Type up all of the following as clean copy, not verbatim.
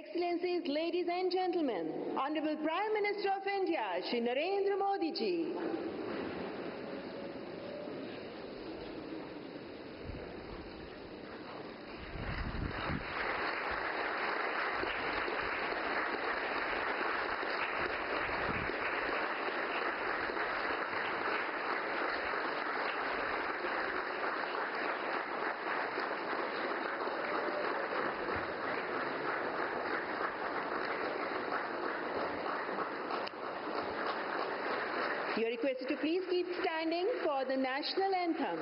Excellencies, ladies and gentlemen, Honorable Prime Minister of India, Shri Narendra Modi ji. You are requested to please keep standing for the national anthem.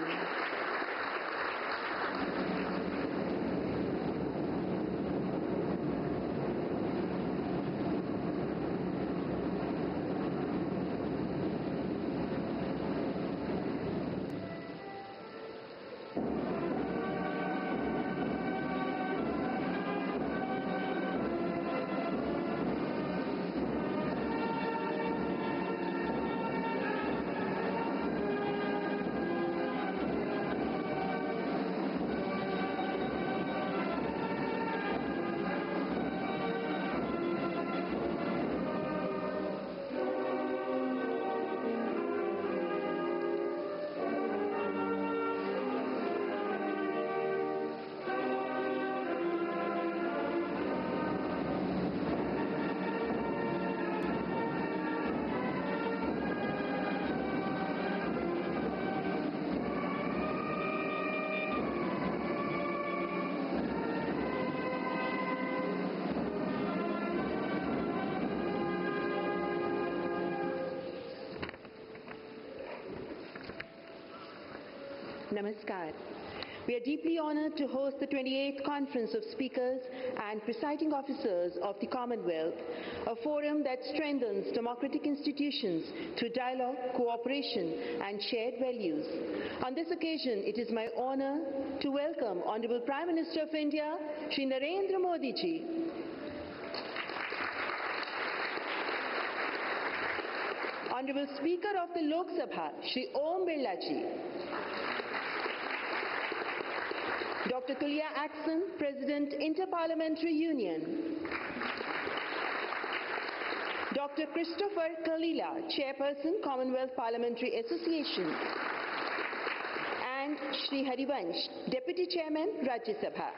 Namaskar. We are deeply honored to host the 28th Conference of Speakers and Presiding Officers of the Commonwealth, a forum that strengthens democratic institutions through dialogue, cooperation, and shared values. On this occasion, it is my honor to welcome Honorable Prime Minister of India, Shri Narendra Modi ji. Honorable Speaker of the Lok Sabha, Shri Om Birla ji. Dr. Tulia Axon, President, Inter-Parliamentary Union. Dr. Christopher Kalila, Chairperson, Commonwealth Parliamentary Association. And Shri Harivansh, Deputy Chairman, Rajya Sabha.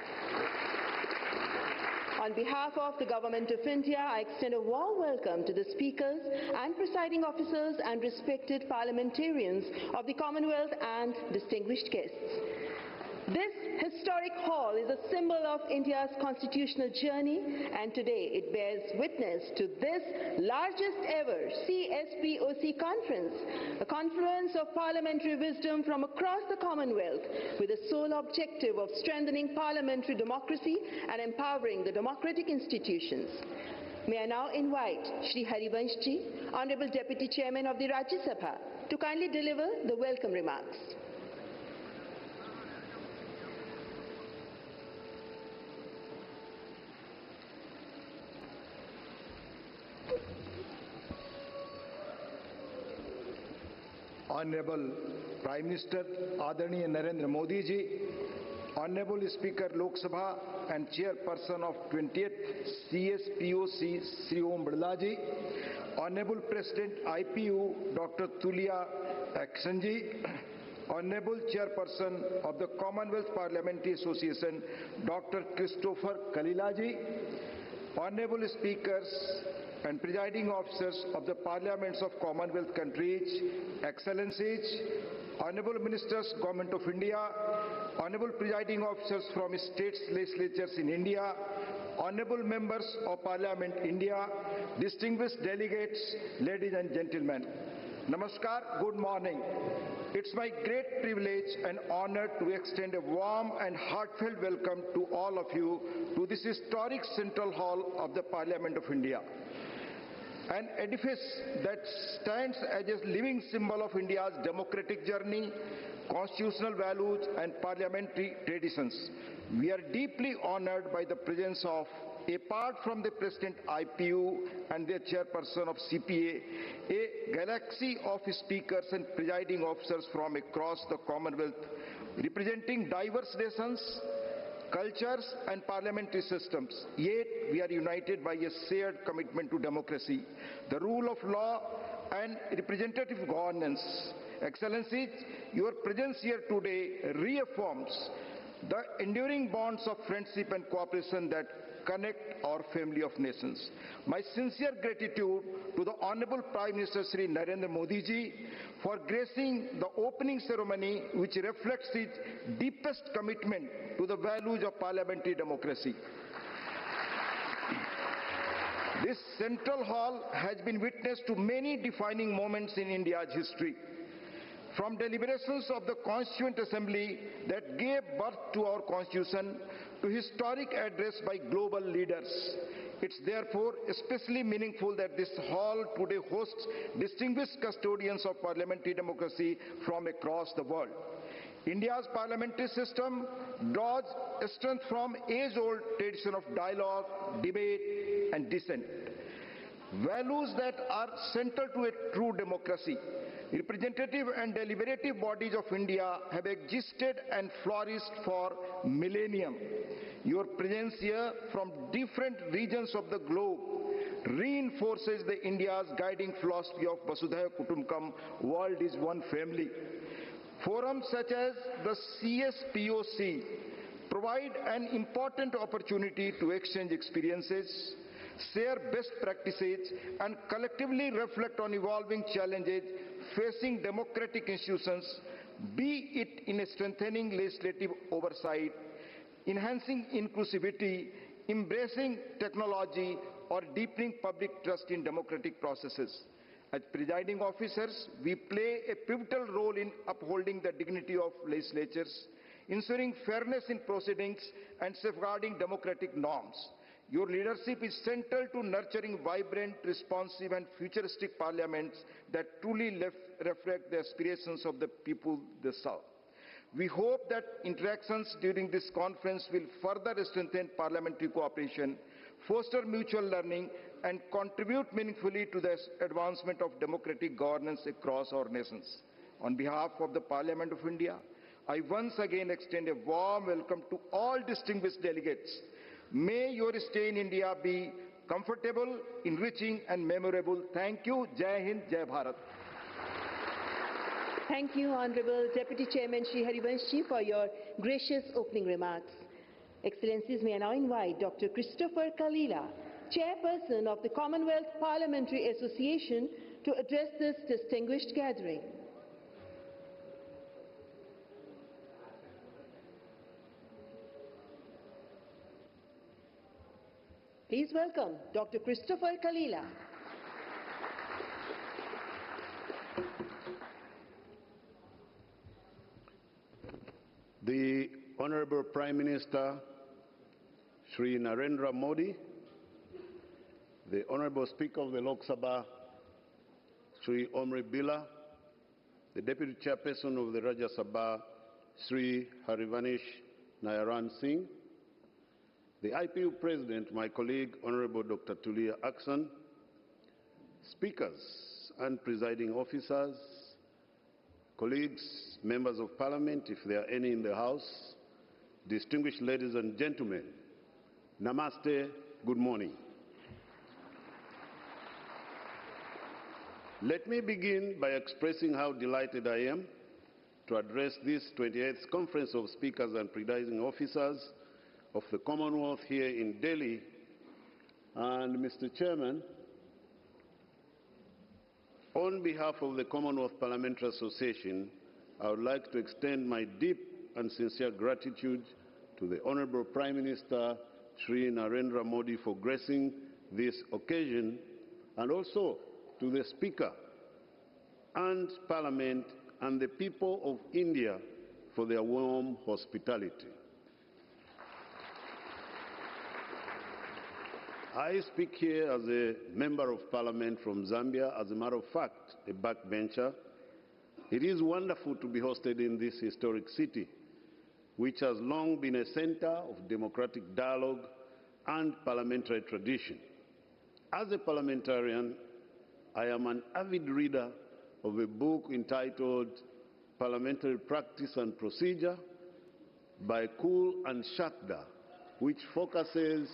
On behalf of the Government of India, I extend a warm welcome to the speakers and presiding officers and respected parliamentarians of the Commonwealth and distinguished guests. This historic hall is a symbol of India's constitutional journey, and today it bears witness to this largest ever CSPOC conference, a confluence of parliamentary wisdom from across the Commonwealth with the sole objective of strengthening parliamentary democracy and empowering the democratic institutions. May I now invite Shri Harivansh ji, Honorable Deputy Chairman of the Rajya Sabha, to kindly deliver the welcome remarks. Honorable Prime Minister Adarniya Narendra Modi ji, Honorable Speaker Lok Sabha and Chairperson of 20th CSPOC Shri Om Birla ji, Honorable President IPU Dr. Tulia Axon ji, Honorable Chairperson of the Commonwealth Parliamentary Association Dr. Christopher Kalila ji, Honorable Speakers and Presiding Officers of the Parliaments of Commonwealth countries, Excellencies, Honorable Ministers, Government of India, Honorable Presiding Officers from States Legislatures in India, Honorable Members of Parliament India, distinguished delegates, ladies and gentlemen. Namaskar, good morning. It's my great privilege and honor to extend a warm and heartfelt welcome to all of you to this historic Central Hall of the Parliament of India. An edifice that stands as a living symbol of India's democratic journey, constitutional values and parliamentary traditions. We are deeply honored by the presence of, apart from the President IPU and the Chairperson of CPA, a galaxy of speakers and presiding officers from across the Commonwealth, representing diverse nations, cultures and parliamentary systems, yet we are united by a shared commitment to democracy, the rule of law and representative governance. Excellencies, your presence here today reaffirms the enduring bonds of friendship and cooperation that connect our family of nations. My sincere gratitude to the Honorable Prime Minister Shri Narendra Modi ji for gracing the opening ceremony, which reflects his deepest commitment to the values of parliamentary democracy. This central hall has been witness to many defining moments in India's history. From deliberations of the Constituent Assembly that gave birth to our Constitution to historic address by global leaders, it's therefore especially meaningful that this hall today hosts distinguished custodians of parliamentary democracy from across the world. India's parliamentary system draws strength from age-old tradition of dialogue, debate, and dissent. Values that are central to a true democracy. Representative and deliberative bodies of India have existed and flourished for millennium. Your presence here from different regions of the globe reinforces the India's guiding philosophy of Vasudhaiva Kutumbakam, world is one family. Forums such as the CSPOC provide an important opportunity to exchange experiences, share best practices, and collectively reflect on evolving challenges facing democratic institutions, be it in strengthening legislative oversight, enhancing inclusivity, embracing technology, or deepening public trust in democratic processes. As presiding officers, we play a pivotal role in upholding the dignity of legislatures, ensuring fairness in proceedings, and safeguarding democratic norms. Your leadership is central to nurturing vibrant, responsive, and futuristic parliaments that truly reflect the aspirations of the people they serve. We hope that interactions during this conference will further strengthen parliamentary cooperation, foster mutual learning, and contribute meaningfully to the advancement of democratic governance across our nations. On behalf of the Parliament of India, I once again extend a warm welcome to all distinguished delegates. May your stay in India be comfortable, enriching, and memorable. Thank you. Jai Hind, Jai Bharat. Thank you, Honorable Deputy Chairman Shri Harivanshi, for your gracious opening remarks. Excellencies, may I now invite Dr. Christopher Kalila, Chairperson of the Commonwealth Parliamentary Association, to address this distinguished gathering. Please welcome Dr. Christopher Kalila. The Honorable Prime Minister, Shri Narendra Modi, the Honorable Speaker of the Lok Sabha, Shri Om Birla, the Deputy Chairperson of the Rajya Sabha, Shri Harivansh Nayaran Singh, the IPU President, my colleague, Honorable Dr. Tulia Aksan, Speakers and Presiding Officers, colleagues, Members of Parliament, if there are any in the House, distinguished ladies and gentlemen, Namaste, good morning. Let me begin by expressing how delighted I am to address this 28th Conference of Speakers and Presiding Officers of the Commonwealth here in Delhi. And Mr. Chairman, on behalf of the Commonwealth Parliamentary Association, I would like to extend my deep and sincere gratitude to the Honorable Prime Minister Shri Narendra Modi for gracing this occasion, and also to the Speaker and Parliament and the people of India for their warm hospitality. I speak here as a Member of Parliament from Zambia, as a matter of fact, a backbencher. It is wonderful to be hosted in this historic city, which has long been a center of democratic dialogue and parliamentary tradition. As a parliamentarian, I am an avid reader of a book entitled Parliamentary Practice and Procedure, by Kul and Shatda, which focuses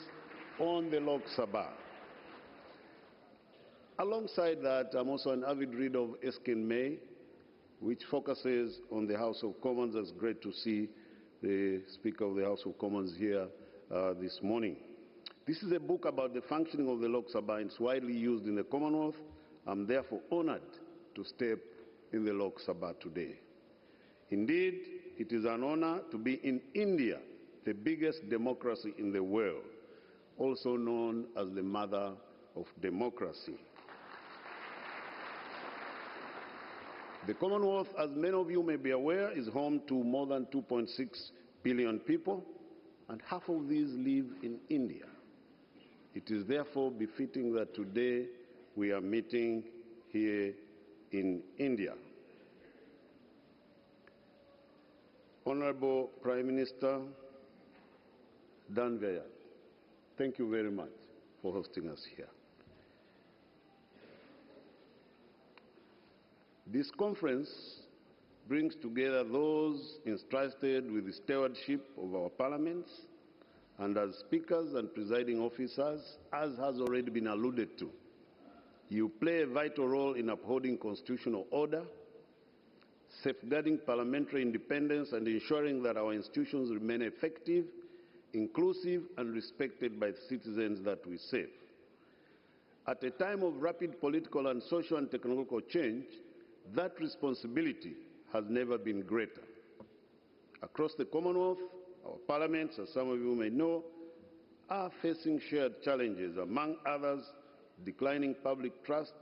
on the Lok Sabha. Alongside that, I'm also an avid reader of Erskine May, which focuses on the House of Commons. It's great to see the Speaker of the House of Commons here this morning. This is a book about the functioning of the Lok Sabha. It's widely used in the Commonwealth. I'm therefore honored to step in the Lok Sabha today. Indeed, it is an honor to be in India, the biggest democracy in the world, also known as the mother of democracy. The Commonwealth, as many of you may be aware, is home to more than 2.6 billion people, and half of these live in India. It is therefore befitting that today we are meeting here in India. Honorable Prime Minister Dan Gaya, thank you very much for hosting us here. This conference brings together those entrusted with the stewardship of our parliaments, and as speakers and presiding officers, as has already been alluded to, you play a vital role in upholding constitutional order, safeguarding parliamentary independence, and ensuring that our institutions remain effective, inclusive, and respected by the citizens that we serve. At a time of rapid political and social and technological change, that responsibility has never been greater. Across the Commonwealth, our parliaments, as some of you may know, are facing shared challenges, among others, declining public trust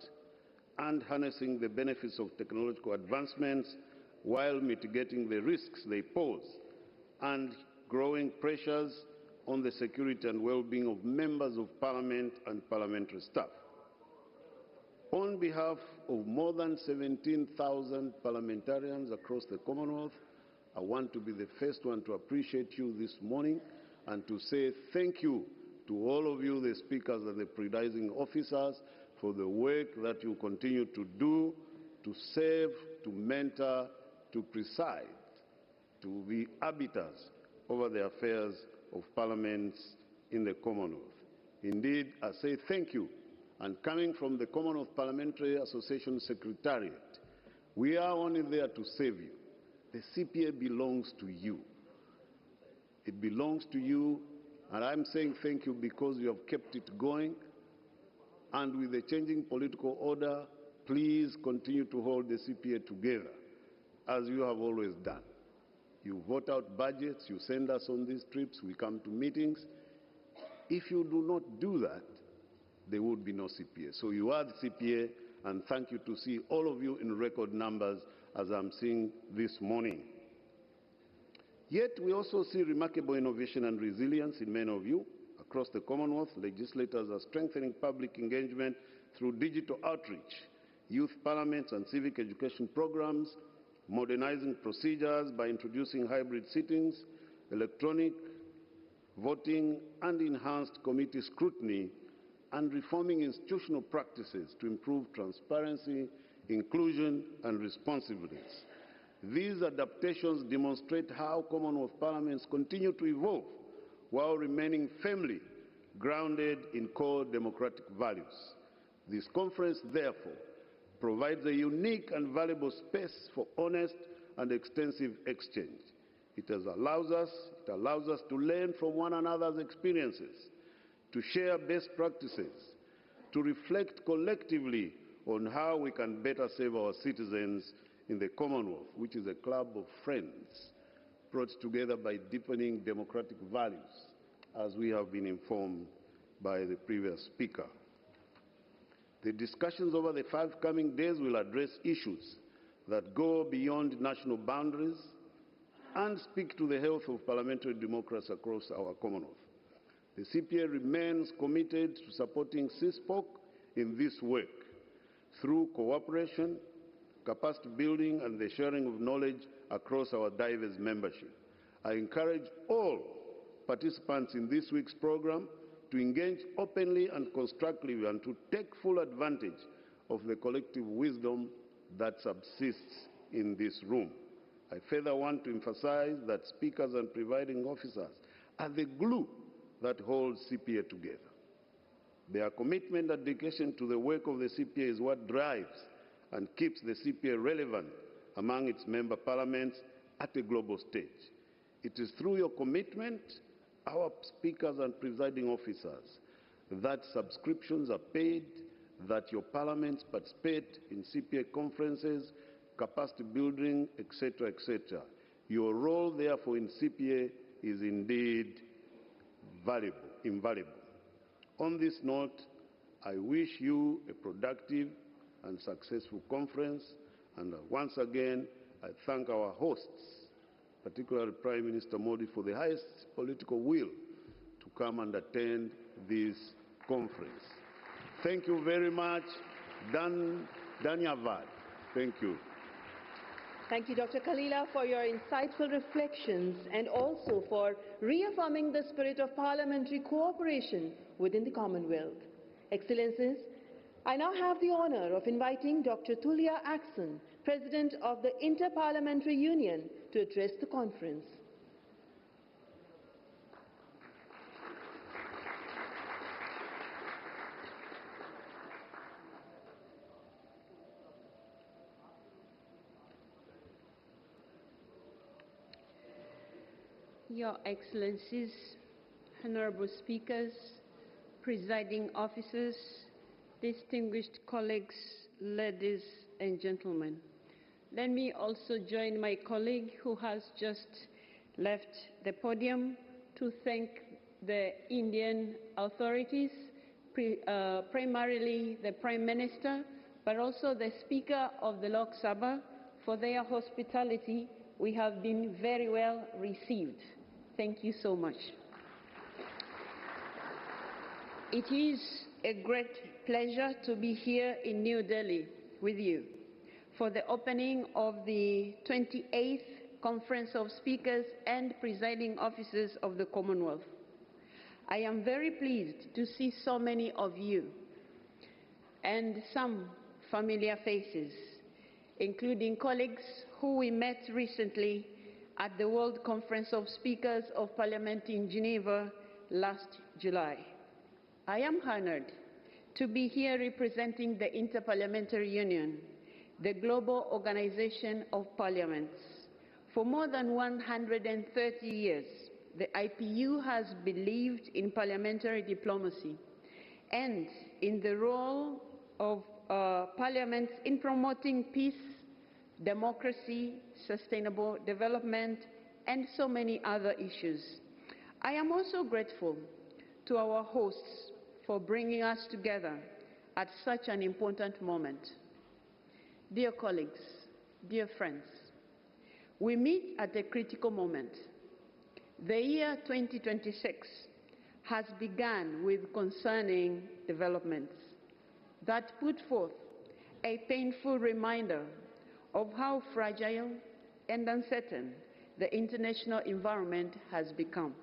and harnessing the benefits of technological advancements while mitigating the risks they pose, and growing pressures on the security and well-being of members of Parliament and parliamentary staff. On behalf of more than 17,000 parliamentarians across the Commonwealth, I want to be the first one to appreciate you this morning and to say thank you to all of you, the speakers and the presiding officers, for the work that you continue to do, to serve, to mentor, to preside, to be arbiters over the affairs of parliaments in the Commonwealth. Indeed, I say thank you. And coming from the Commonwealth Parliamentary Association Secretariat, we are only there to save you. The CPA belongs to you. It belongs to you, and I'm saying thank you because you have kept it going. And with the changing political order, please continue to hold the CPA together, as you have always done. You vote out budgets, you send us on these trips, we come to meetings. If you do not do that, there would be no CPA. So you are the CPA, and thank you to see all of you in record numbers as I'm seeing this morning. Yet we also see remarkable innovation and resilience in many of you. Across the Commonwealth, legislators are strengthening public engagement through digital outreach, youth parliaments and civic education programs, modernizing procedures by introducing hybrid sittings, electronic voting, and enhanced committee scrutiny, and reforming institutional practices to improve transparency, inclusion, and responsiveness. These adaptations demonstrate how Commonwealth parliaments continue to evolve while remaining firmly grounded in core democratic values. This conference, therefore, provides a unique and valuable space for honest and extensive exchange. It allows us to learn from one another's experiences, to share best practices, to reflect collectively on how we can better serve our citizens in the Commonwealth, which is a club of friends brought together by deepening democratic values, as we have been informed by the previous speaker. The discussions over the forthcoming days will address issues that go beyond national boundaries and speak to the health of parliamentary democracy across our Commonwealth. The CPA remains committed to supporting CISPOC in this work through cooperation, capacity building, and the sharing of knowledge across our diverse membership. I encourage all participants in this week's program to engage openly and constructively and to take full advantage of the collective wisdom that subsists in this room. I further want to emphasize that speakers and presiding officers are the glue that holds CPA together. Their commitment and dedication to the work of the CPA is what drives and keeps the CPA relevant among its member parliaments at a global stage. It is through your commitment, our speakers and presiding officers, that subscriptions are paid, that your parliaments participate in CPA conferences, capacity building, etc., etc. Your role, therefore, in CPA is indeed invaluable. On this note, I wish you a productive and successful conference, and once again, I thank our hosts, particularly Prime Minister Modi, for the highest political will to come and attend this conference. Thank you very much. Dhanyavad. Thank you. Thank you, Dr. Kalila, for your insightful reflections and also for reaffirming the spirit of parliamentary cooperation within the Commonwealth. Excellencies, I now have the honor of inviting Dr. Tulia Axon, President of the Inter-Parliamentary Union, to address the conference. Your Excellencies, Honorable Speakers, Presiding Officers, distinguished colleagues, ladies and gentlemen. Let me also join my colleague who has just left the podium to thank the Indian authorities, primarily the Prime Minister, but also the Speaker of the Lok Sabha for their hospitality. We have been very well received. Thank you so much. It is a great pleasure to be here in New Delhi with you for the opening of the 28th Conference of Speakers and Presiding Officers of the Commonwealth. I am very pleased to see so many of you and some familiar faces, including colleagues who we met recently at the World Conference of Speakers of Parliament in Geneva last July. I am honored to be here representing the Inter-Parliamentary Union, the global organization of parliaments. For more than 130 years, the IPU has believed in parliamentary diplomacy and in the role of parliaments in promoting peace, democracy, sustainable development, and so many other issues. I am also grateful to our hosts for bringing us together at such an important moment. Dear colleagues, dear friends, we meet at a critical moment. The year 2026 has begun with concerning developments that put forth a painful reminder of how fragile and uncertain the international environment has become.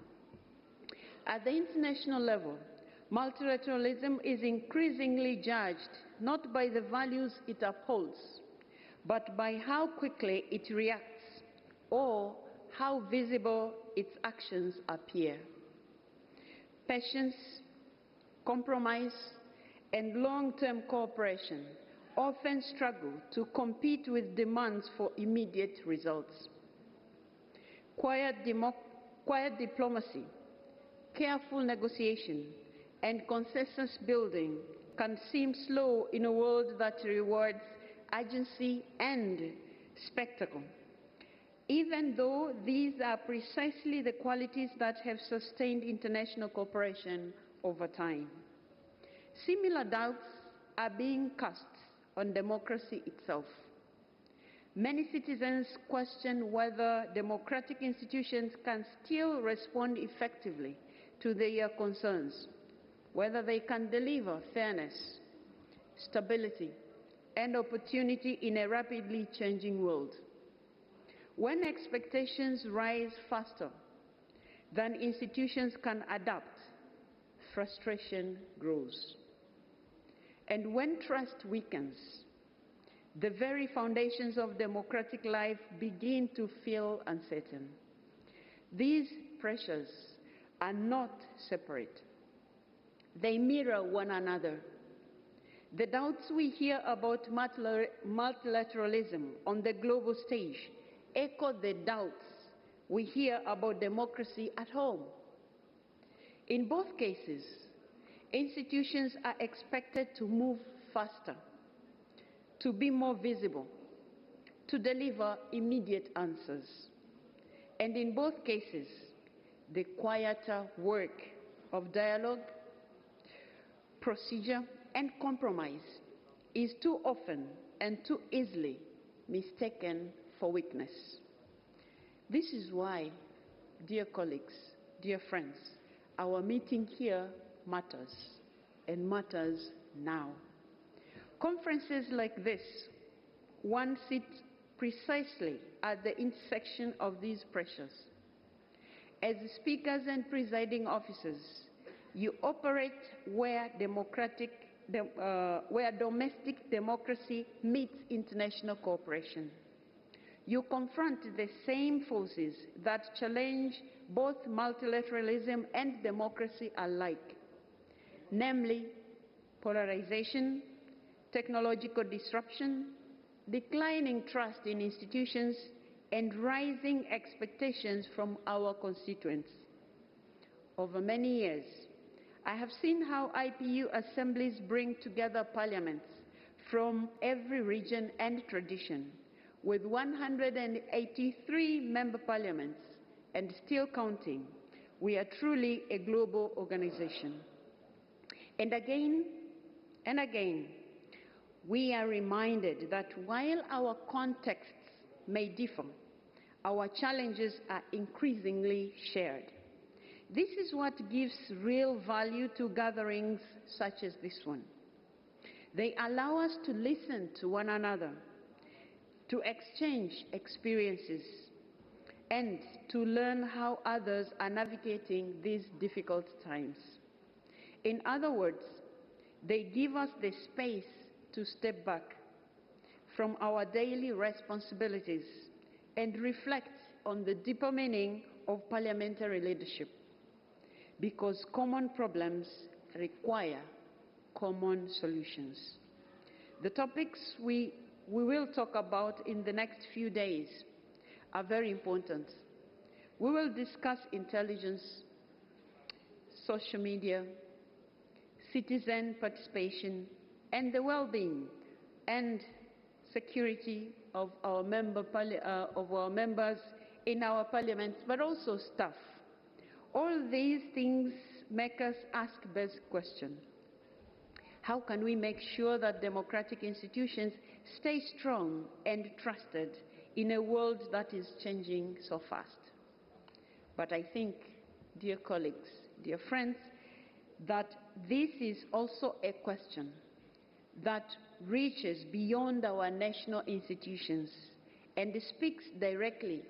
At the international level, multilateralism is increasingly judged not by the values it upholds, but by how quickly it reacts or how visible its actions appear. Patience, compromise, and long-term cooperation often struggle to compete with demands for immediate results. Quiet diplomacy, careful negotiation, and consensus building can seem slow in a world that rewards urgency and spectacle, even though these are precisely the qualities that have sustained international cooperation over time. Similar doubts are being cast on democracy itself. Many citizens question whether democratic institutions can still respond effectively to their concerns, whether they can deliver fairness, stability, and opportunity in a rapidly changing world. When expectations rise faster than institutions can adapt, frustration grows. And when trust weakens, The very foundations of democratic life begin to feel uncertain. These pressures are not separate. They mirror one another. The doubts we hear about multilateralism on the global stage echo the doubts we hear about democracy at home. In both cases, institutions are expected to move faster, to be more visible, to deliver immediate answers. And in both cases, the quieter work of dialogue, procedure, and compromise is too often and too easily mistaken for weakness. This is why, dear colleagues, dear friends, our meeting here matters, and matters now. Conferences like this, one sits precisely at the intersection of these pressures. As speakers and presiding officers, you operate where domestic democracy meets international cooperation. You confront the same forces that challenge both multilateralism and democracy alike, namely polarization, technological disruption, declining trust in institutions, and rising expectations from our constituents. Over many years, I have seen how IPU assemblies bring together parliaments from every region and tradition. With 183 member parliaments and still counting, we are truly a global organization. And again, we are reminded that while our contexts may differ, our challenges are increasingly shared. This is what gives real value to gatherings such as this one. They allow us to listen to one another, to exchange experiences, and to learn how others are navigating these difficult times. In other words, they give us the space to step back from our daily responsibilities and reflect on the deeper meaning of parliamentary leadership, because common problems require common solutions. The topics we will talk about in the next few days are very important. We will discuss intelligence, social media, citizen participation, and the well-being and security of our members in our parliaments, but also staff. All these things make us ask this question: how can we make sure that democratic institutions stay strong and trusted in a world that is changing so fast? But I think, dear colleagues, dear friends, that this is also a question that reaches beyond our national institutions and speaks directly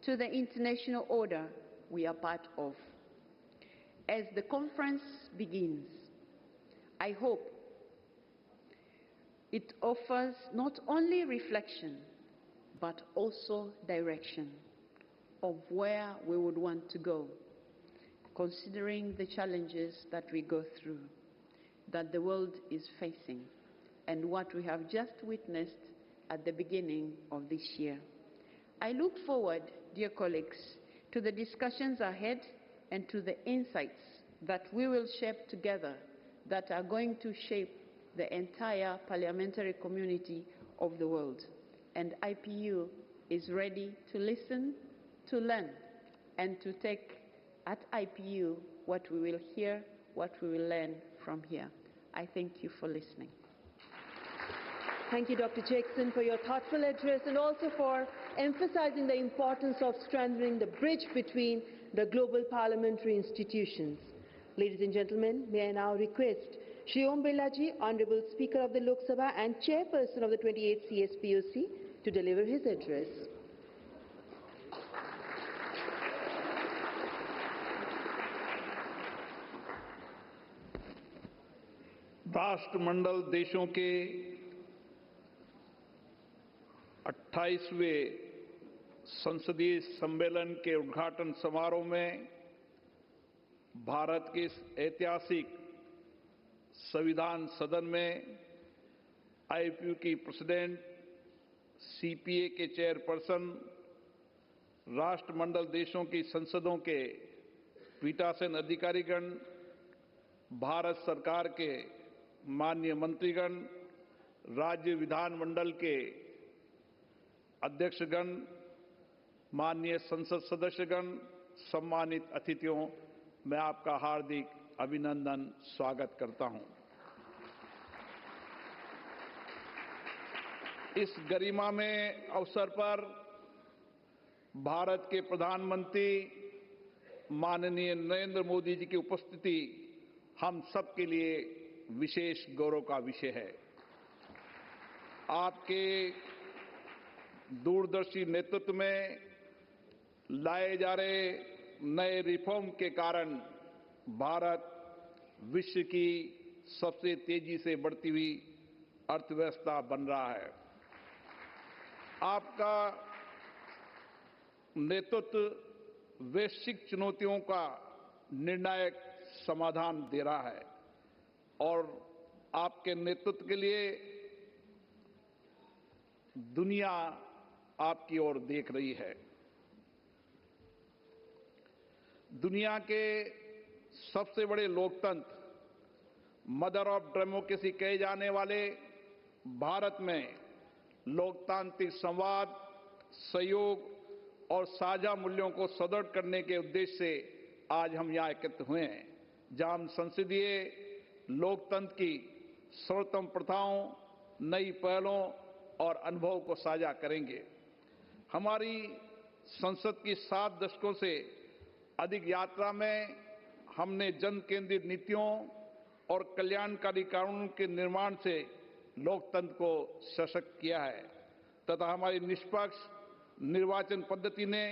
to the international order we are part of. As the conference begins, I hope it offers not only reflection, but also direction of where we would want to go, considering the challenges that we go through, that the world is facing, and what we have just witnessed at the beginning of this year. I look forward, dear colleagues, to the discussions ahead and to the insights that we will shape together that are going to shape the entire parliamentary community of the world. And IPU is ready to listen, to learn, and to take at IPU what we will hear, what we will learn from here. I thank you for listening. Thank you, Dr. Jackson, for your thoughtful address and also for emphasizing the importance of strengthening the bridge between the global parliamentary institutions. Ladies and gentlemen, may I now request Shri Om Birla Ji, Honorable Speaker of the Lok Sabha and Chairperson of the 28th CSPOC, to deliver his address. राष्ट्रमंडल देशों के 28वें संसदीय सम्मेलन के उद्घाटन समारोह में भारत के इस ऐतिहासिक संविधान सदन में आईपीयू की प्रेसिडेंट, सीपीए के चेयरपर्सन, राष्ट्रमंडल देशों की संसदों के पीठासीन अधिकारीगण, भारत सरकार के माननीय मंत्रीगण, राज्य विधानमंडल के अध्यक्षगण, माननीय संसद सदस्यगण, सम्मानित अतिथियों, मैं आपका हार्दिक अभिनंदन स्वागत करता हूं। इस गरिमामय अवसर पर भारत के प्रधानमंत्री माननीय नरेंद्र मोदी जी की उपस्थिति हम सब के लिए विशेष गौरव का विषय है। आपके दूरदर्शी नेतृत्व में लाए जा रहे नए रिफॉर्म के कारण भारत विश्व की सबसे तेजी से बढ़ती हुई अर्थव्यवस्था बन रहा है। आपका नेतृत्व वैश्विक चुनौतियों का निर्णायक समाधान दे रहा है और आपके नेतृत्व के लिए दुनिया आपकी ओर देख रही है। दुनिया के सबसे बड़े लोकतंत्र, मदर ऑफ डेमोक्रेसी कहे जाने वाले भारत में लोकतांत्रिक संवाद, सहयोग और साझा मूल्यों को सुदृढ़ करने के उद्देश्य से आज हम यहाँ एकत्र हुए हैं, जहां हम संसदीय लोकतंत्र की सर्वोत्तम प्रथाओं, नई पहलों और अनुभव को साझा करेंगे। हमारी संसद की 7 दशकों से अधिक यात्रा में हमने जन केंद्रित नीतियों और कल्याणकारी कानूनों के निर्माण से लोकतंत्र को सशक्त किया है तथा हमारी निष्पक्ष निर्वाचन पद्धति ने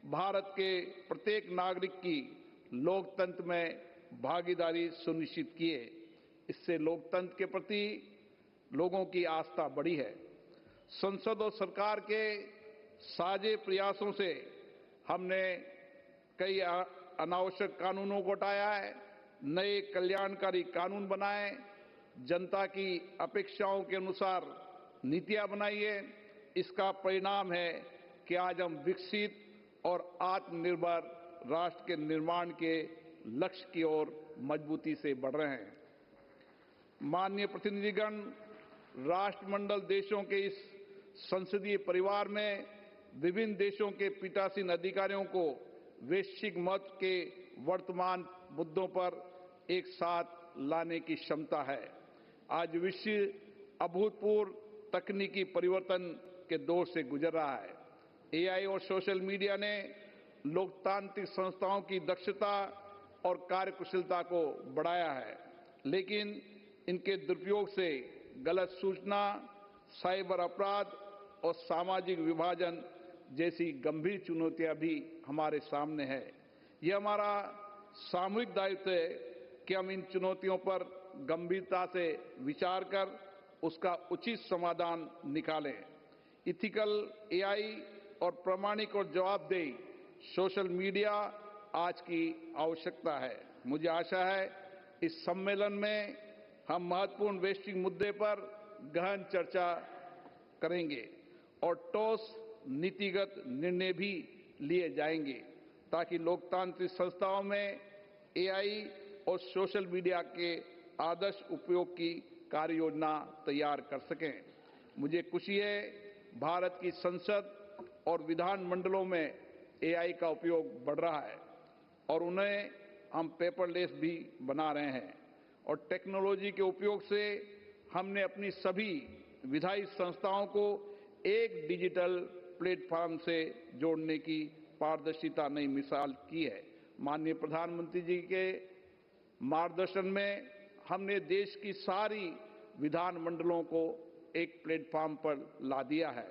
भारत के प्रत्येक नागरिक की लोकतंत्र में भागीदारी सुनिश्चित की है। इससे लोकतंत्र के प्रति लोगों की आस्था बढ़ी है। संसद और सरकार के साझे प्रयासों से हमने कई अनावश्यक कानूनों को हटाया है, नए कल्याणकारी कानून बनाए, जनता की अपेक्षाओं के अनुसार नीतियां बनाई है। इसका परिणाम है कि आज हम विकसित और आत्मनिर्भर राष्ट्र के निर्माण के लक्ष्य की ओर मजबूती से बढ़ रहे हैं। माननीय प्रतिनिधिगण, राष्ट्रमंडल देशों के इस संसदीय परिवार में विभिन्न देशों के पीठासीन अधिकारियों को वैश्विक महत्व के वर्तमान मुद्दों पर एक साथ लाने की क्षमता है। आज विश्व अभूतपूर्व तकनीकी परिवर्तन के दौर से गुजर रहा है। एआई और सोशल मीडिया ने लोकतांत्रिक संस्थाओं की दक्षता और कार्यकुशलता को बढ़ाया है, लेकिन इनके दुरुपयोग से गलत सूचना, साइबर अपराध और सामाजिक विभाजन जैसी गंभीर चुनौतियां भी हमारे सामने है। यह हमारा सामूहिक दायित्व है कि हम इन चुनौतियों पर गंभीरता से विचार कर उसका उचित समाधान निकालें। इथिकल एआई और प्रामाणिक और जवाबदेही सोशल मीडिया आज की आवश्यकता है। मुझे आशा है इस सम्मेलन में हम महत्वपूर्ण वैश्विक मुद्दे पर गहन चर्चा करेंगे और ठोस नीतिगत निर्णय भी लिए जाएंगे ताकि लोकतांत्रिक संस्थाओं में एआई और सोशल मीडिया के आदर्श उपयोग की कार्य योजना तैयार कर सकें। मुझे खुशी है भारत की संसद और विधान मंडलों में एआई का उपयोग बढ़ रहा है और उन्हें हम पेपरलेस भी बना रहे हैं और टेक्नोलॉजी के उपयोग से हमने अपनी सभी विधायी संस्थाओं को एक डिजिटल प्लेटफॉर्म से जोड़ने की पारदर्शिता नई मिसाल की है। माननीय प्रधानमंत्री जी के मार्गदर्शन में हमने देश की सारी विधान मंडलों को एक प्लेटफॉर्म पर ला दिया है।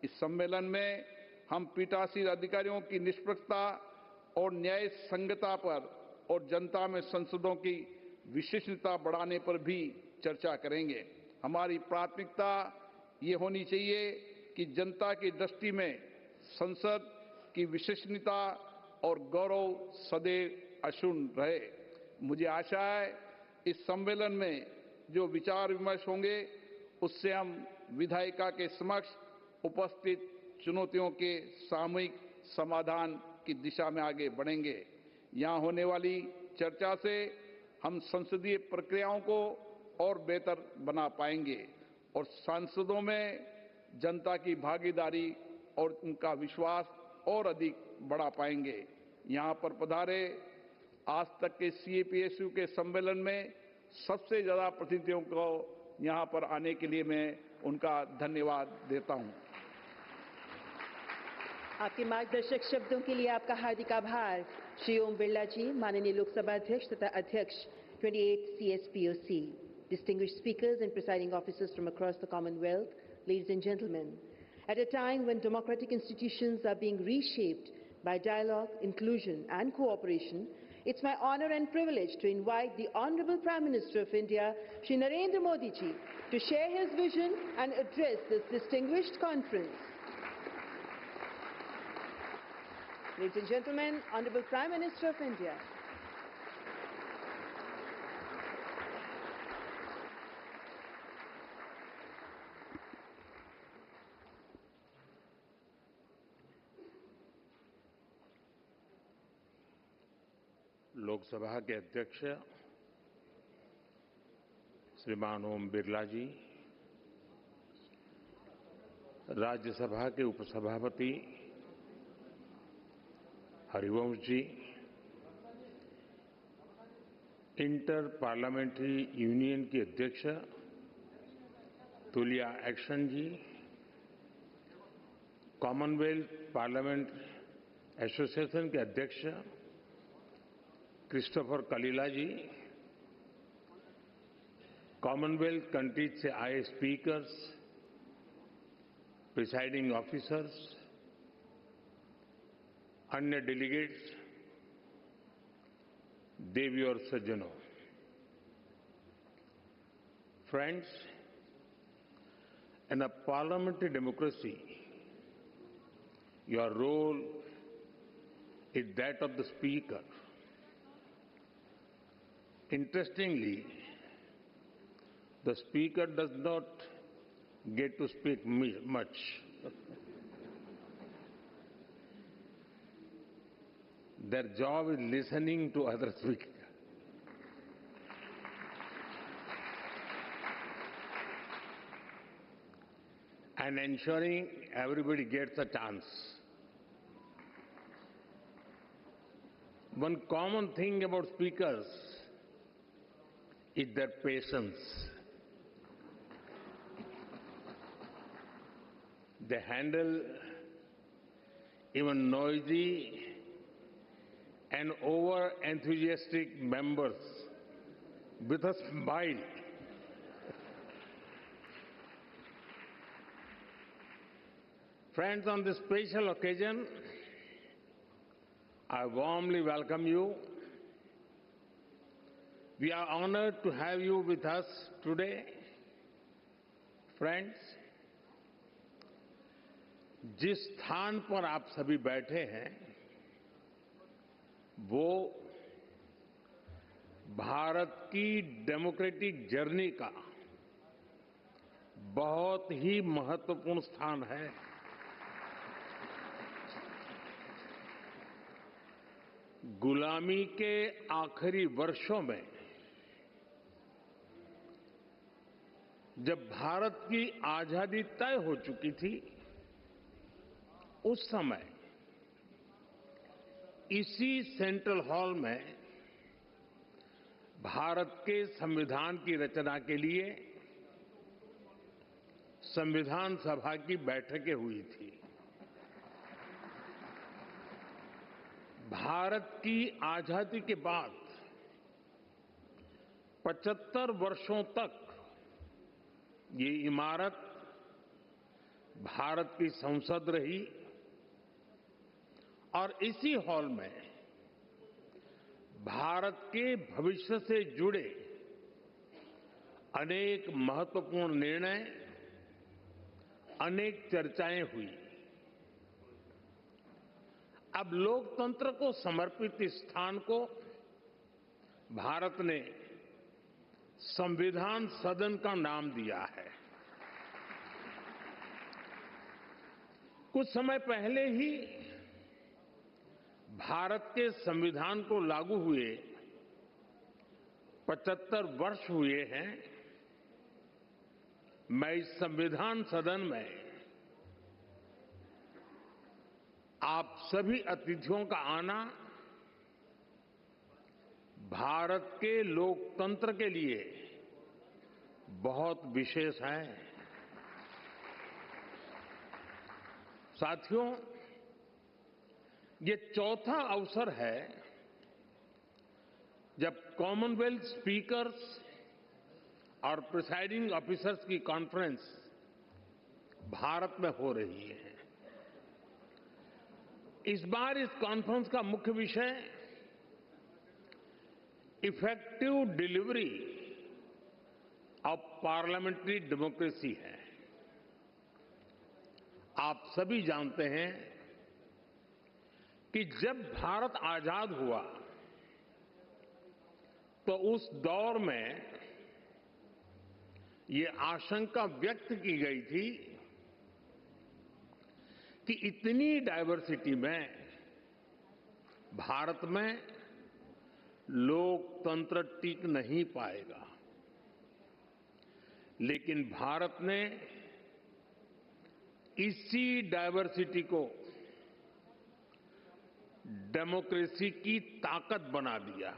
इस सम्मेलन में हम पीठासीन अधिकारियों की निष्पक्षता और न्याय संगतता पर और जनता में संसदों की विश्वसनीयता बढ़ाने पर भी चर्चा करेंगे। हमारी प्राथमिकता ये होनी चाहिए कि जनता की दृष्टि में संसद की विश्वसनीयता और गौरव सदैव अक्षुण्ण रहे। मुझे आशा है इस सम्मेलन में जो विचार विमर्श होंगे उससे हम विधायिका के समक्ष उपस्थित चुनौतियों के सामूहिक समाधान की दिशा में आगे बढ़ेंगे। यहाँ होने वाली चर्चा से हम संसदीय प्रक्रियाओं को और बेहतर बना पाएंगे और सांसदों में जनता की भागीदारी और उनका विश्वास और अधिक बढ़ा पाएंगे। यहाँ पर पधारे आज तक के CAPSU के सम्मेलन में सबसे ज्यादा प्रतिनिधियों को यहाँ पर आने के लिए मैं उनका धन्यवाद देता हूँ। आपके मार्गदर्शक शब्दों के लिए आपका हार्दिक आभार। श्री ओम बिरला जी, माननीय लोकसभा अध्यक्ष तथा अध्यक्ष 28th CSPOC, distinguished speakers and presiding officers from across the Commonwealth, ladies and gentlemen, at a time when democratic institutions are being reshaped by dialogue, inclusion and cooperation, it's my honor and privilege to invite the Honorable Prime Minister of India, Shri Narendra Modi ji, to share his vision and address this distinguished conference. Ladies and gentlemen, Honorable Prime Minister of India. Lok Sabha के अध्यक्ष श्रीमान ओम बिरला जी, राज्यसभा के उपसभापति Harivansh ji, inter parliamentary union की अध्यक्ष Tulia action जी, Commonwealth parliament association के अध्यक्ष Christopher कलीला जी, Commonwealth countries से आए स्पीकर्स, प्रिसाइडिंग ऑफिसर्स, अन्य डेलीगेट्स, देवी और सज्जनों, friends, in a parliamentary democracy, your role is that of the speaker. Interestingly, the speaker does not get to speak much. Their job is listening to other speakers. And ensuring everybody gets a chance. One common thing about speakers is their patience. They handle even noisy and over-enthusiastic members with a smile. Friends, on this special occasion, I warmly welcome you. We are honored to have you with us today. Friends, जिस स्थान पर आप सभी बैठे हैं, वो भारत की democratic journey का बहुत ही महत्वपूर्ण स्थान है। गुलामी के आखिरी वर्षों में जब भारत की आजादी तय हो चुकी थी, उस समय इसी सेंट्रल हॉल में भारत के संविधान की रचना के लिए संविधान सभा की बैठकें हुई थी। भारत की आजादी के बाद 75 वर्षों तक ये इमारत भारत की संसद रही और इसी हॉल में भारत के भविष्य से जुड़े अनेक महत्वपूर्ण निर्णय अनेक चर्चाएं हुई। अब लोकतंत्र को समर्पित इस स्थान को भारत ने संविधान सदन का नाम दिया है। कुछ समय पहले ही भारत के संविधान को लागू हुए 75 वर्ष हुए हैं। मैं इस संविधान सदन में आप सभी अतिथियों का आना भारत के लोकतंत्र के लिए बहुत विशेष है। साथियों, ये चौथा अवसर है जब कॉमनवेल्थ स्पीकर्स और प्रिसाइडिंग ऑफिसर्स की कॉन्फ्रेंस भारत में हो रही है। इस बार इस कॉन्फ्रेंस का मुख्य विषय effective delivery of parliamentary democracy है। आप सभी जानते हैं कि जब भारत आजाद हुआ तो उस दौर में ये आशंका व्यक्त की गई थी कि इतनी डाइवर्सिटी में भारत में लोकतंत्र टिक नहीं पाएगा। लेकिन भारत ने इसी डाइवर्सिटी को डेमोक्रेसी की ताकत बना दिया।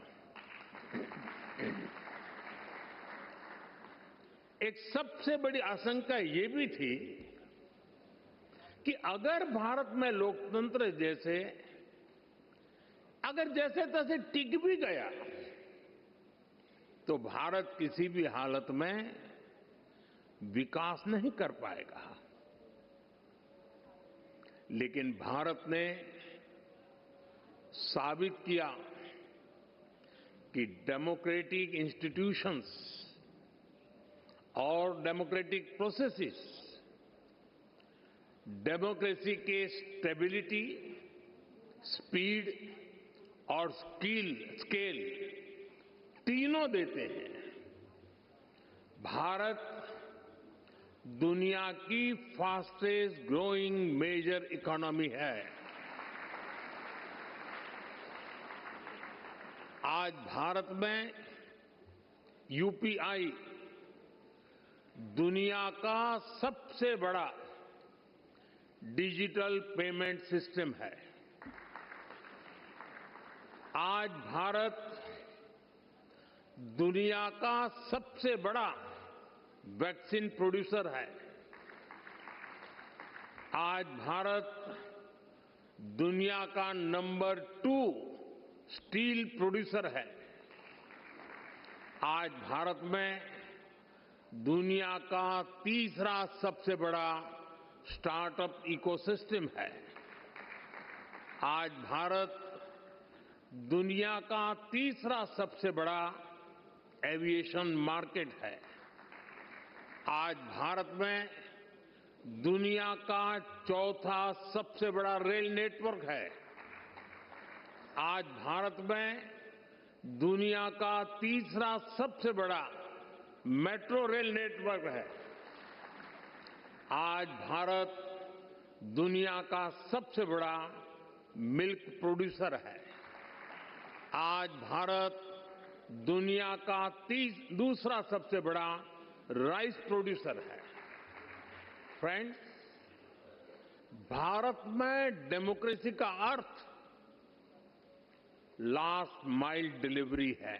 एक सबसे बड़ी आशंका ये भी थी कि अगर भारत में लोकतंत्र अगर जैसे तैसे टिक भी गया तो भारत किसी भी हालत में विकास नहीं कर पाएगा। लेकिन भारत ने साबित किया कि डेमोक्रेटिक इंस्टीट्यूशंस और डेमोक्रेटिक प्रोसेसेस डेमोक्रेसी के स्टेबिलिटी, स्पीड और स्केल तीनों देते हैं। भारत दुनिया की फास्टेस्ट ग्रोइंग मेजर इकोनॉमी है। आज भारत में यूपीआई दुनिया का सबसे बड़ा डिजिटल पेमेंट सिस्टम है। आज भारत दुनिया का सबसे बड़ा वैक्सीन प्रोड्यूसर है। आज भारत दुनिया का नंबर 2 स्टील प्रोड्यूसर है। आज भारत में दुनिया का तीसरा सबसे बड़ा स्टार्टअप इकोसिस्टम है। आज भारत दुनिया का तीसरा सबसे बड़ा एविएशन मार्केट है। आज भारत में दुनिया का चौथा सबसे बड़ा रेल नेटवर्क है। आज भारत में दुनिया का तीसरा सबसे बड़ा मेट्रो रेल नेटवर्क है। आज भारत दुनिया का सबसे बड़ा मिल्क प्रोड्यूसर है। आज भारत दुनिया का दूसरा सबसे बड़ा राइस प्रोड्यूसर है। फ्रेंड्स, भारत में डेमोक्रेसी का अर्थ लास्ट माइल डिलीवरी है।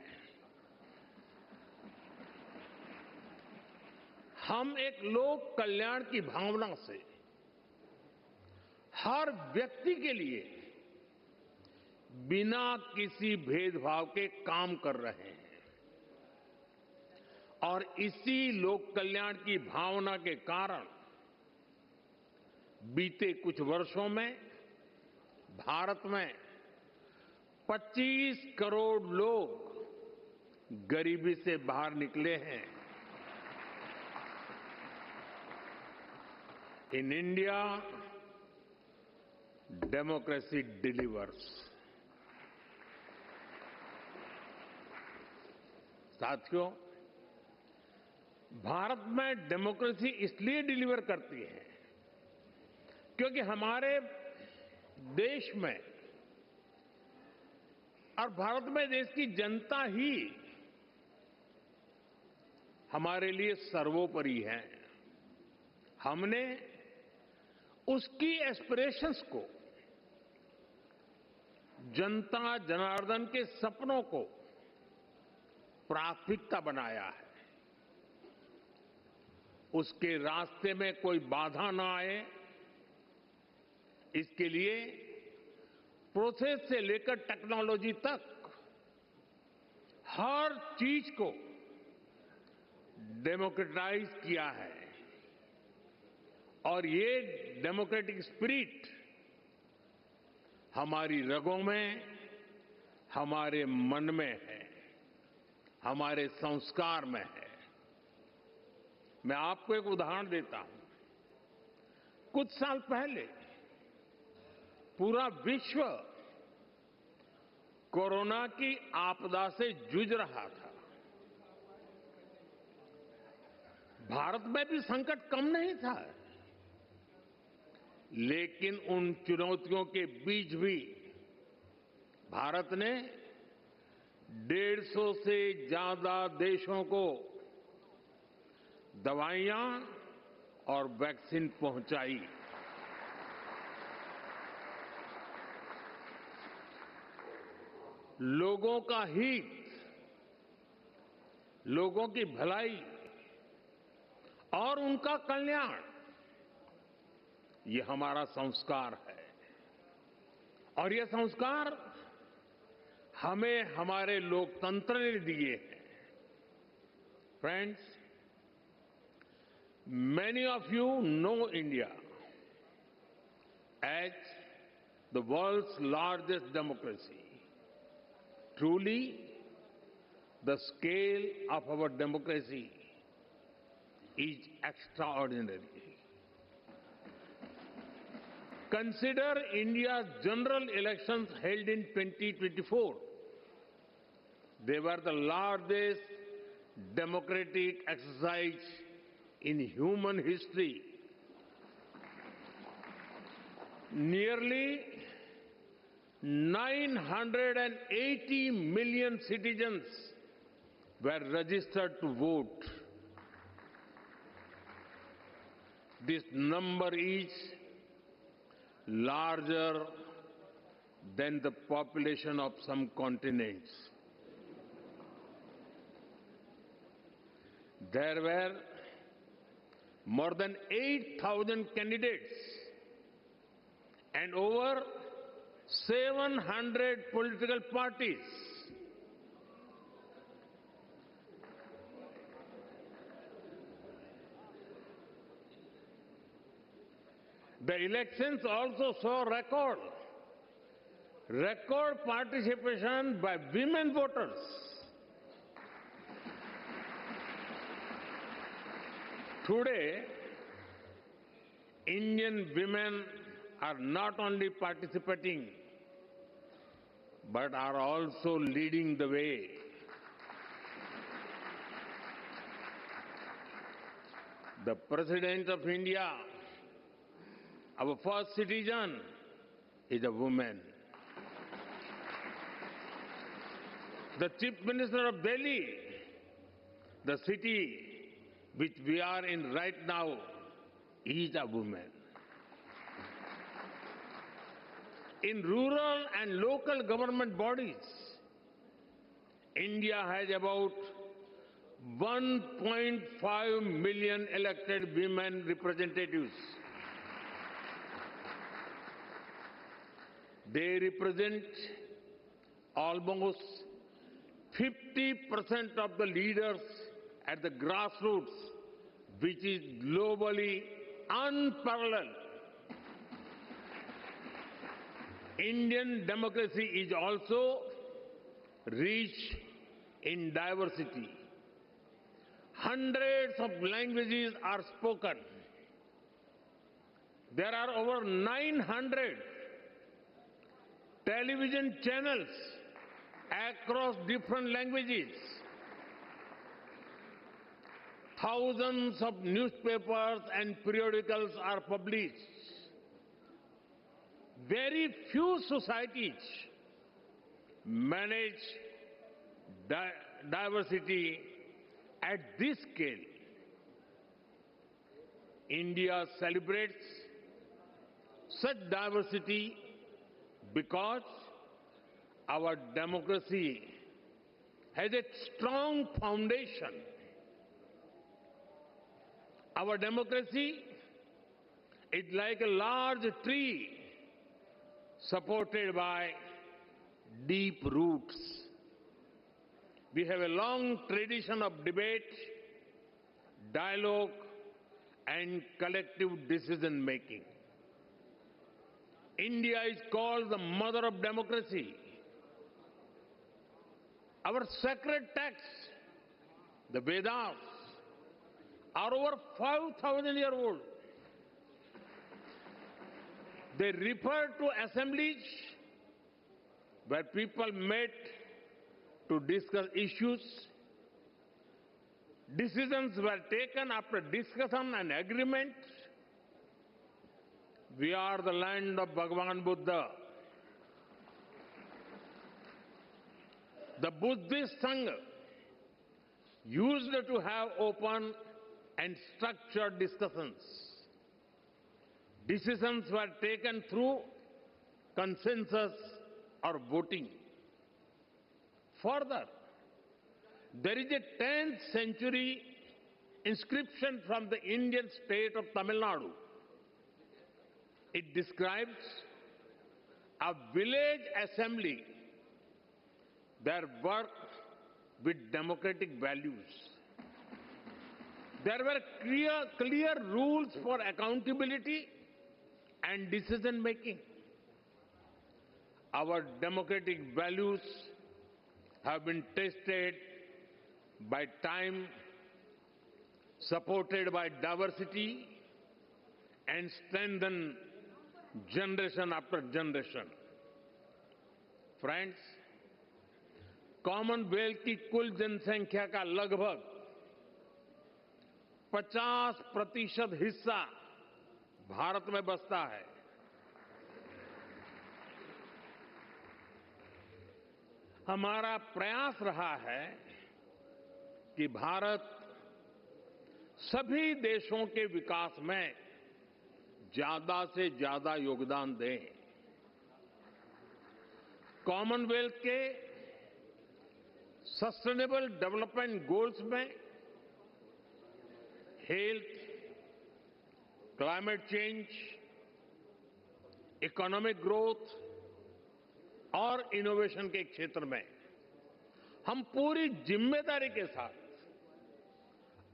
हम एक लोक कल्याण की भावना से हर व्यक्ति के लिए बिना किसी भेदभाव के काम कर रहे हैं और इसी लोक कल्याण की भावना के कारण बीते कुछ वर्षों में भारत में 25 करोड़ लोग गरीबी से बाहर निकले हैं। In India, democracy delivers. साथियों, भारत में डेमोक्रेसी इसलिए डिलीवर करती है क्योंकि हमारे देश में और भारत में देश की जनता ही हमारे लिए सर्वोपरि है। हमने उसकी एस्पिरेशंस को, जनता जनार्दन के सपनों को प्राथमिकता बनाया है। उसके रास्ते में कोई बाधा ना आए, इसके लिए प्रोसेस से लेकर टेक्नोलॉजी तक हर चीज को डेमोक्रेटाइज किया है। और ये डेमोक्रेटिक स्पिरिट हमारी रगों में, हमारे मन में है, हमारे संस्कार में है। मैं आपको एक उदाहरण देता हूं। कुछ साल पहले पूरा विश्व कोरोना की आपदा से जूझ रहा था। भारत में भी संकट कम नहीं था, लेकिन उन चुनौतियों के बीच भी भारत ने 150 से ज्यादा देशों को दवाइयां और वैक्सीन पहुंचाई। लोगों का हित, लोगों की भलाई और उनका कल्याण, ये हमारा संस्कार है। और ये संस्कार हमें हमारे लोकतंत्र ने दिए हैं। Friends, many of you know India as the world's largest democracy. Truly, the scale of our democracy is extraordinary. Consider India's general elections held in 2024. They were the largest democratic exercise in human history. Nearly 980 million citizens were registered to vote. This number is larger than the population of some continents. There were more than 8,000 candidates and over 700 political parties. The elections also saw record participation by women voters. Today, Indian women are not only participating, but are also leading the way. The President of India, our first citizen, is a woman. The Chief Minister of Delhi, the city which we are in right now, is a woman. In rural and local government bodies, India has about 1.5 million elected women representatives. They represent almost 50% of the leaders at the grassroots, which is globally unparalleled. Indian democracy is also rich in diversity. Hundreds of languages are spoken. There are over 900 television channels across different languages. Thousands of newspapers and periodicals are published. Very few societies manage diversity at this scale. India celebrates such diversity because our democracy has a strong foundation. Our democracy is like a large tree supported by deep roots. We have a long tradition of debate, dialogue, and collective decision-making. India is called the mother of democracy. Our sacred texts, the Vedas, are over 5,000 years old. They refer to assemblies where people met to discuss issues. Decisions were taken after discussion and agreement. We are the land of Bhagwan Buddha. The Buddhist Sangha used to have open and structured discussions. Decisions were taken through consensus or voting. Further, there is a 10th century inscription from the Indian state of Tamil Nadu. It describes a village assembly that worked with democratic values. There were clear rules for accountability and decision making. Our democratic values have been tested by time, supported by diversity, and strengthened generation after generation. Friends, Commonwealth की कुल जनसंख्या का लगभग 50% हिस्सा भारत में बसता है। हमारा प्रयास रहा है कि भारत सभी देशों के विकास में ज्यादा से ज्यादा योगदान दे। कॉमनवेल्थ के सस्टेनेबल डेवलपमेंट गोल्स में health, climate change, economic growth और इनोवेशन के क्षेत्र में हम पूरी जिम्मेदारी के साथ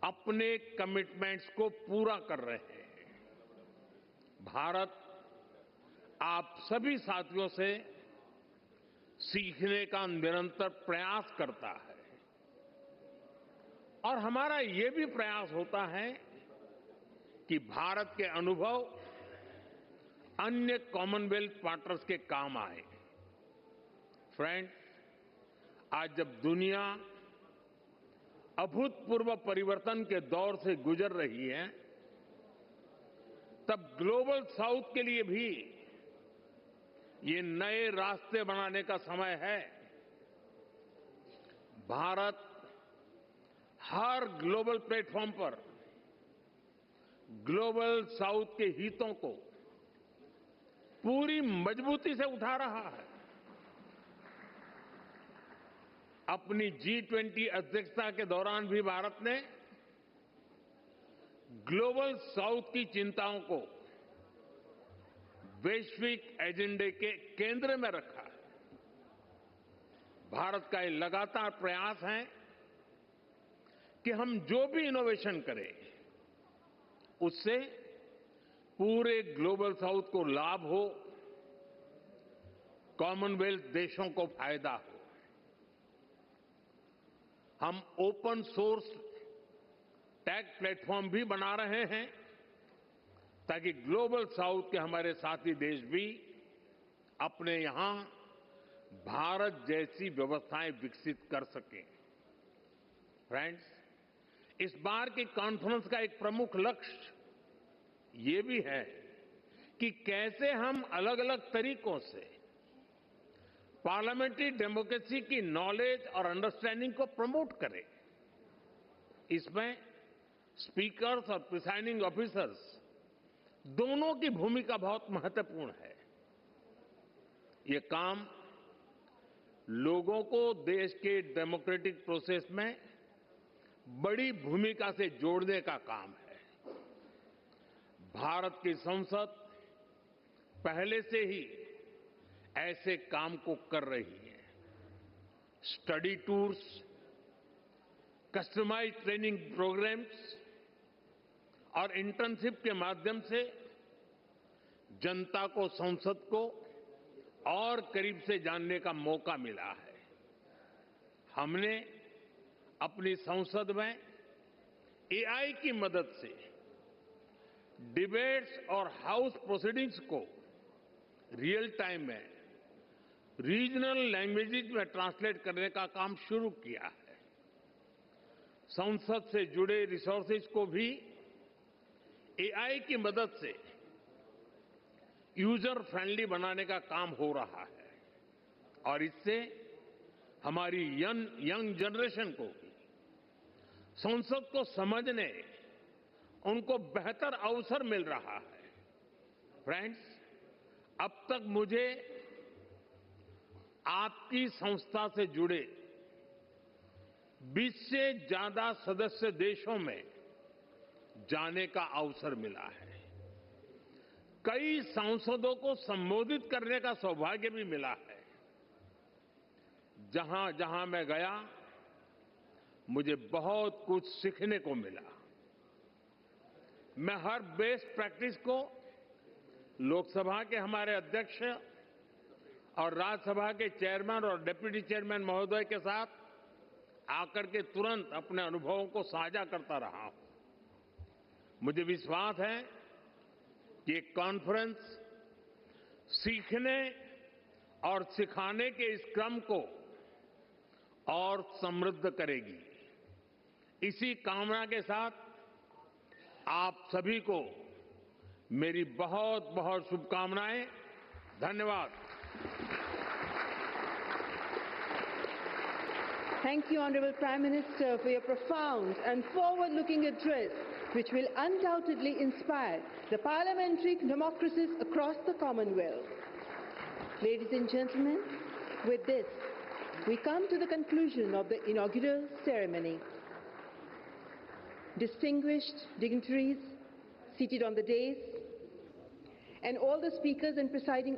अपने कमिटमेंट्स को पूरा कर रहे हैं। भारत आप सभी साथियों से सीखने का निरंतर प्रयास करता है और हमारा ये भी प्रयास होता है कि भारत के अनुभव अन्य कॉमनवेल्थ पार्टनर्स के काम आए। फ्रेंड्स, आज जब दुनिया अभूतपूर्व परिवर्तन के दौर से गुजर रही है, तब ग्लोबल साउथ के लिए भी ये नए रास्ते बनाने का समय है। भारत हर ग्लोबल प्लेटफॉर्म पर ग्लोबल साउथ के हितों को पूरी मजबूती से उठा रहा है। अपनी G20 अध्यक्षता के दौरान भी भारत ने ग्लोबल साउथ की चिंताओं को वैश्विक एजेंडे के केंद्र में रखा है। भारत का ये लगातार प्रयास है कि हम जो भी इनोवेशन करें उससे पूरे ग्लोबल साउथ को लाभ हो, कॉमनवेल्थ देशों को फायदा हो। हम ओपन सोर्स टेक प्लेटफॉर्म भी बना रहे हैं ताकि ग्लोबल साउथ के हमारे साथी देश भी अपने यहां भारत जैसी व्यवस्थाएं विकसित कर सकें। फ्रेंड्स, इस बार की कॉन्फ्रेंस का एक प्रमुख लक्ष्य ये भी है कि कैसे हम अलग अलग तरीकों से पार्लियामेंट्री डेमोक्रेसी की नॉलेज और अंडरस्टैंडिंग को प्रमोट करें। इसमें स्पीकर्स और प्रिसाइडिंग ऑफिसर्स दोनों की भूमिका बहुत महत्वपूर्ण है। ये काम लोगों को देश के डेमोक्रेटिक प्रोसेस में बड़ी भूमिका से जोड़ने का काम है। भारत की संसद पहले से ही ऐसे काम को कर रही है। Study tours, customised training programmes और इंटर्नशिप के माध्यम से जनता को संसद को और करीब से जानने का मौका मिला है। हमने अपनी संसद में एआई की मदद से डिबेट्स और हाउस प्रोसीडिंग्स को रियल टाइम में रीजनल लैंग्वेजेस में ट्रांसलेट करने का काम शुरू किया है। संसद से जुड़े रिसोर्सेज को भी एआई की मदद से यूजर फ्रेंडली बनाने का काम हो रहा है और इससे हमारी यंग जनरेशन को संसद को समझने, उनको बेहतर अवसर मिल रहा है। फ्रेंड्स, अब तक मुझे आपकी संस्था से जुड़े 20 से ज्यादा सदस्य देशों में जाने का अवसर मिला है। कई सांसदों को संबोधित करने का सौभाग्य भी मिला है। जहां जहां मैं गया, मुझे बहुत कुछ सीखने को मिला। मैं हर बेस्ट प्रैक्टिस को लोकसभा के हमारे अध्यक्ष और राज्यसभा के चेयरमैन और डिप्टी चेयरमैन महोदय के साथ आकर के तुरंत अपने अनुभवों को साझा करता रहा हूं। मुझे विश्वास है कि ये कॉन्फ्रेंस सीखने और सिखाने के इस क्रम को और समृद्ध करेगी। इसी कामना के साथ आप सभी को मेरी बहुत बहुत शुभकामनाएं। धन्यवाद। Thank you, Honorable Prime Minister, for your profound and forward-looking address, which will undoubtedly inspire the parliamentary democracies across the Commonwealth. Ladies and gentlemen, with this, we come to the conclusion of the inaugural ceremony. Distinguished dignitaries seated on the dais, and all the speakers and presiding